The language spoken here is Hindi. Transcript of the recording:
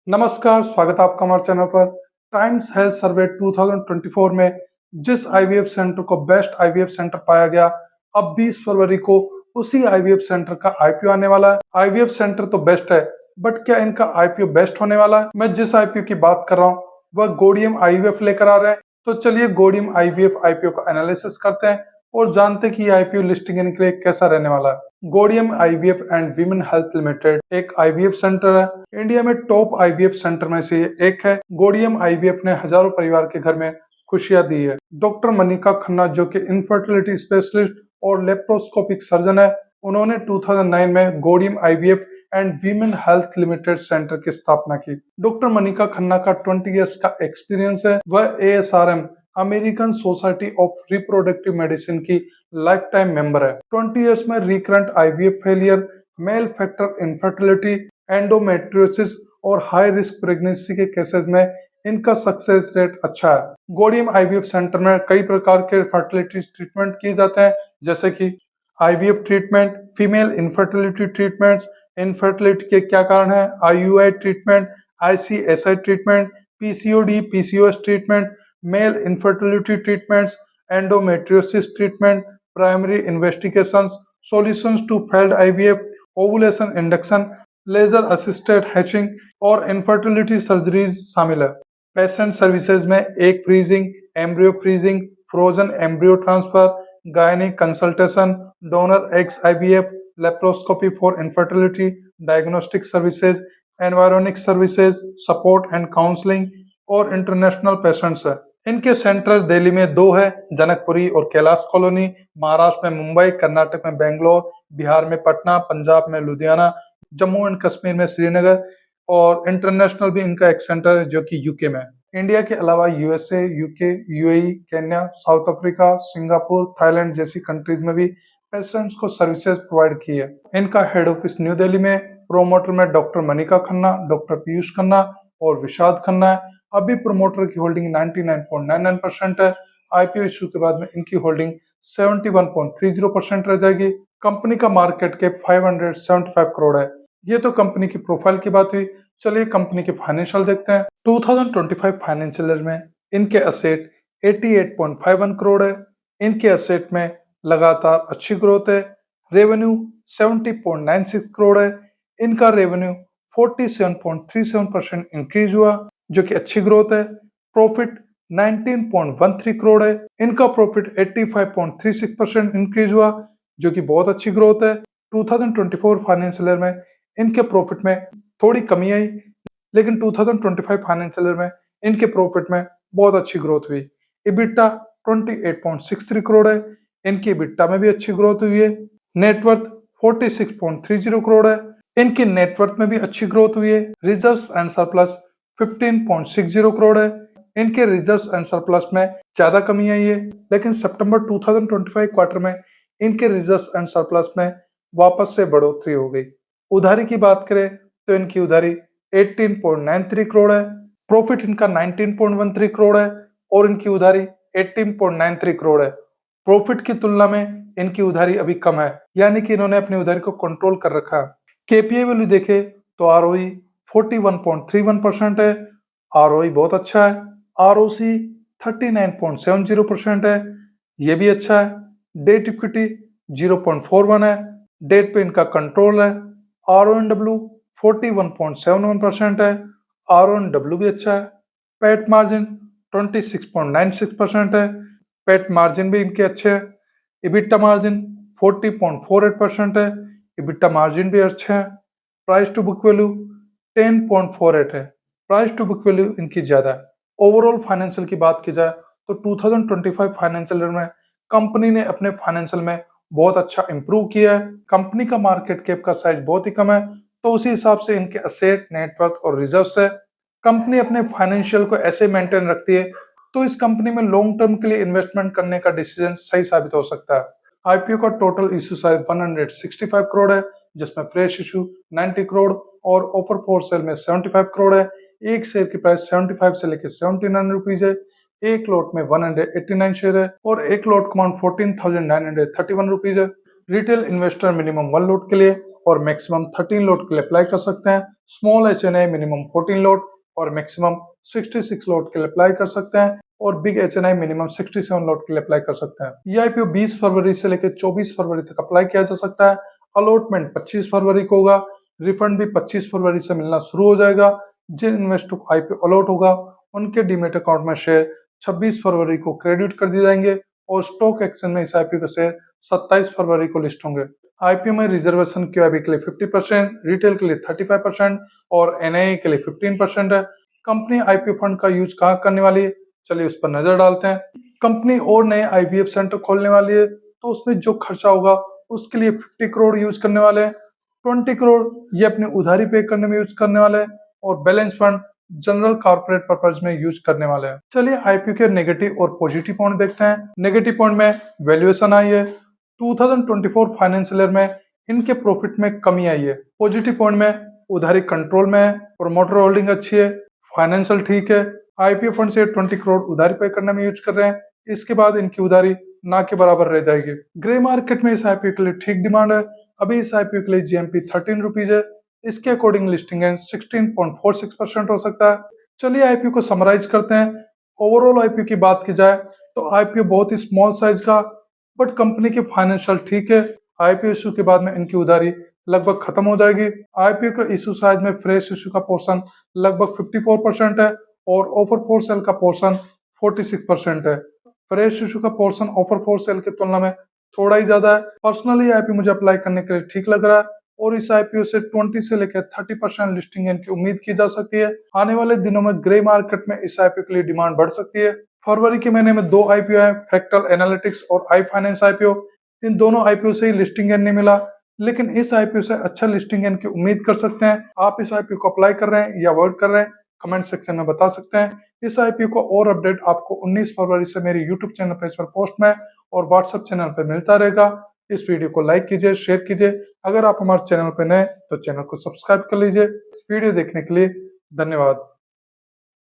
नमस्कार, स्वागत है आपका हमारे चैनल पर। टाइम्स हेल्थ सर्वे 2024 में जिस आईवीएफ सेंटर को बेस्ट आईवीएफ सेंटर पाया गया, अब 20 फरवरी को उसी आईवीएफ सेंटर का आईपीओ आने वाला है। आईवीएफ सेंटर तो बेस्ट है, बट क्या इनका आईपीओ बेस्ट होने वाला है? मैं जिस आईपीओ की बात कर रहा हूँ वह गोडियम आईवीएफ लेकर आ रहे हैं। तो चलिए गोडियम आईवीएफ आईपीओ का एनालिसिस करते हैं और जानते हैं कि आईपीओ लिस्टिंग इनके लिए कैसा रहने वाला है। Gaudium IVF and women health limited एक आईवीएफ सेंटर है। इंडिया में टॉप आईवीएफ सेंटर में से ये एक है। गोडियम आईवीएफ ने हजारों परिवार के घर में खुशियां दी है। डॉक्टर मनिका खन्ना, जो कि इनफर्टिलिटी स्पेशलिस्ट और लेप्रोस्कोपिक सर्जन है, उन्होंने 2009 में Gaudium IVF and women health limited centre की स्थापना की। डॉक्टर मनिका खन्ना का 20 इयर्स का एक्सपीरियंस है। वह ASRM American Society of Reproductive Medicine की लाइफ टाइम मेंबर है। 20 इयर्स में recurrent IVF failure, male factor infertility, endometriosis और हाई रिस्क प्रेगनेंसी के केसेस में इनका सक्सेस रेट अच्छा है। गोडियम आईवीएफ सेंटर में कई प्रकार के फर्टिलिटी ट्रीटमेंट किए जाते हैं, जैसे कि IVF treatment, female infertility treatments, infertility के क्या कारण है, IUI treatment, ICSI treatment, PCOD PCOS treatment, male infertility treatments, endometriosis treatment, primary investigations, solutions to failed IVF, ovulation induction, laser assisted hatching और इनफर्टिलिटी सर्जरीज शामिल है। पेशेंट सर्विसेज में egg freezing, embryo freezing, frozen embryo transfer, gynaec consultation, donor eggs IVF, laparoscopy for infertility, diagnostic services, environic services, support and counselling और इंटरनेशनल पेशेंट्स है। इनके सेंटर दिल्ली में 2 है, जनकपुरी और कैलाश कॉलोनी, महाराष्ट्र में मुंबई, कर्नाटक में बेंगलोर, बिहार में पटना, पंजाब में लुधियाना, जम्मू एंड कश्मीर में श्रीनगर और इंटरनेशनल भी इनका एक सेंटर है जो कि यूके में है। इंडिया के अलावा USA, UK, UAE, Kenya, south Africa, Singapore, Thailand जैसी कंट्रीज में भी पेशेंट्स को सर्विसेज प्रोवाइड की है। इनका हेड ऑफिस न्यू दिल्ली में। प्रोमोटर में डॉक्टर मनिका खन्ना, डॉक्टर पीयूष खन्ना और विशाद खन्ना है। अभी प्रोमोटर की होल्डिंग 99.99% है। आईपीओ इशू के बाद में इनकी होल्डिंग 71.30% रह जाएगी। कंपनी का मार्केट कैप 575 करोड़ है। ये तो कंपनी की प्रोफाइल की बात हुई। चलिए कंपनी के फाइनेंशियल देखते हैं। 2025 फाइनेंशियल ईयर में इनके असेट 88.51 करोड़ है। इनके असेट में लगातार अच्छी ग्रोथ है। रेवेन्यू 70.96 करोड़ है। इनका रेवेन्यू 47.37% इंक्रीज हुआ, जो कि अच्छी ग्रोथ है। प्रॉफिट 19.13 करोड़ है। इनका प्रॉफिट 85.36% इंक्रीज हुआ, जो कि बहुत अच्छी ग्रोथ है। 2024 फाइनेंशियल ईयर में इनके प्रॉफिट में थोड़ी कमी आई, लेकिन 2025 फाइनेंशियल ईयर में इनके प्रॉफिट में बहुत अच्छी ग्रोथ हुई। इबिटा 28.63 करोड़ है। इनकी इबिटा में भी अच्छी ग्रोथ हुई है। नेटवर्थ 46.30 करोड़ है। इनकी नेटवर्थ में भी अच्छी ग्रोथ हुई है। रिजर्व्स एंड सरप्लस 15.60 करोड़ है। इनके रिजर्व्स एंड सरप्लस में ज्यादा कमी आई है, लेकिन सितंबर 2025 क्वार्टर में इनके रिजर्व्स एंड सरप्लस में वापस से बढ़ोतरी हो गई। उधारी की बात करें तो इनकी उधारी 18.93 करोड़ है। प्रॉफिट इनका 19.13 करोड़ है और इनकी उधारी 18.93 करोड़ है। प्रॉफिट की तुलना में इनकी उधारी अभी कम है, यानी कि इन्होंने अपनी उधारी को कंट्रोल कर रखा है। केपीआई वैल्यू देखे तो आरओई 41.31% है। आरओई बहुत अच्छा है। आरओसी 39.70% है, ये भी अच्छा है। डेट इक्विटी 0.41 है। डेट पे इनका कंट्रोल है। आरओएनडब्ल्यू 41.71% है। आरओएनडब्ल्यू भी अच्छा है। पैट मार्जिन 26.96% है। पैट मार्जिन भी इनके अच्छे हैं। इबिटा मार्जिन 40.48% है। इबिटा मार्जिन भी अच्छा है। प्राइस टू बुक वैल्यू 10.48 है। प्राइस टू बुक वैल्यू इनकी ज्यादा है। ओवरऑल फाइनेंशियल की बात की जाए तो 2025 फाइनेंशियल ईयर में कंपनी ने अपने फाइनेंशियल में बहुत अच्छा इंप्रूव किया है। कंपनी का मार्केट कैप का साइज बहुत ही कम है, तो उसी हिसाब से इनके असेट, नेटवर्थ और रिजर्व्स है। कंपनी अपने फाइनेंशियल को ऐसे मेंटेन रखती है, तो इस कंपनी में लॉन्ग टर्म के लिए इन्वेस्टमेंट करने का डिसीजन सही साबित हो सकता है। आईपीओ का टोटल इश्यू साइज 165 करोड़ है, जिसमें फ्रेश इशू 90 करोड़ और ऑफर फॉर सेल में 75 करोड़ है। एक शेयर की प्राइस 75 से लेकर 79 रुपीज है। एक लॉट में 189 शेयर है और एक लॉट का अमाउंट 14,931 रुपीज है। रिटेल इन्वेस्टर मिनिमम 1 लॉट के लिए और मैक्सिमम 13 लॉट के लिए अप्लाई कर सकते हैं। स्मॉल HNI मिनिमम 14 लॉट और मैक्सिमम 66 लॉट के लिए अप्लाई कर सकते हैं और बिग HNI मिनिमम 67 लॉट के लिए अप्लाई कर सकते हैं। ये IPO 20 फरवरी से लेकर 24 फरवरी तक अप्लाई किया जा सकता है। अलॉटमेंट 25 फरवरी को होगा। रिफंड भी 25 फरवरी से मिलना शुरू हो जाएगा। जिन इन्वेस्टर को IPO अलॉट होगा उनके डीमेट अकाउंट में शेयर 26 फरवरी को क्रेडिट कर दिए जाएंगे और स्टॉक एक्सचेंज में इस IPO के शेयर 27 फरवरी को लिस्ट होंगे। IPO में रिजर्वेशन QIB के लिए 50%, रिटेल के लिए 35% और NII के लिए 15% है। कंपनी IPO फंड का यूज कहाँ करने वाली है, चलिए उस पर नजर डालते हैं। कंपनी और नए IVF सेंटर खोलने वाली है, तो उसमें जो खर्चा होगा उसके लिए 50 करोड़ यूज करने वाले हैं। 20 करोड़ ये अपनी उधारी पे करने में यूज करने वाले हैं और balance fund general corporate purpose में यूज करने वाले हैं। चलिए IPO के नेगेटिव और पॉजिटिव पॉइंट देखते हैं। नेगेटिव पॉइंट में वैल्यूएशन आई है। 2024 फाइनेंशियल ईयर में इनके प्रॉफिट में कमी आई है। पॉजिटिव पॉइंट में उधारी कंट्रोल में है, प्रोमोटर होल्डिंग अच्छी है, फाइनेंशियल ठीक है। IPO फंड से 20 करोड़ उधारी पे करने में यूज कर रहे हैं। इसके बाद इनकी उधारी ना के बराबर रह जाएगी। ग्रे मार्केट में इस IPO के लिए ठीक डिमांड है। अभी इस IPO के लिए GMP 13 रुपीज है। इसके अकॉर्डिंग लिस्टिंग एंड 16.46% हो सकता है। चलिए IPO को समराइज करते हैं। ओवरऑल IPO की बात की जाए तो IPO बहुत ही स्मॉल साइज का, बट कंपनी की फाइनेंशियल ठीक है। IPO इशू के बाद में इनकी उधारी लगभग खत्म हो जाएगी। IPO के इशू साइज में फ्रेश इशू का पोर्शन लगभग 54% है और ऑफर फॉर सेल का पोर्शन 46% है। फ्रेश इशू का पोर्शन ऑफर फॉर सेल की तुलना में थोड़ा ही ज्यादा है। पर्सनली IPO मुझे अप्लाई करने के लिए ठीक लग रहा है और इस IPO से 20 से लेकर 30% लिस्टिंग की उम्मीद की जा सकती है। आने वाले दिनों में ग्रे मार्केट में इस IPO के लिए डिमांड बढ़ सकती है। फरवरी के महीने में 2 IPO है, फ्रैक्टल एनालिटिक्स और आई फाइनेंस IPO। इन दोनों IPO से ही लिस्टिंग नहीं मिला, लेकिन इस IPO से अच्छा लिस्टिंग की उम्मीद कर सकते हैं। आप इस IPO को अप्लाई कर रहे हैं या अवॉइड कर रहे हैं, कमेंट सेक्शन में बता सकते हैं। इस IPO को और अपडेट आपको 19 फरवरी से मेरे यूट्यूब चैनल पेज पर पोस्ट में और व्हाट्सएप चैनल पर मिलता रहेगा। इस वीडियो को लाइक कीजिए, शेयर कीजिए। अगर आप हमारे चैनल पर नए तो चैनल को सब्सक्राइब कर लीजिए। वीडियो देखने के लिए धन्यवाद।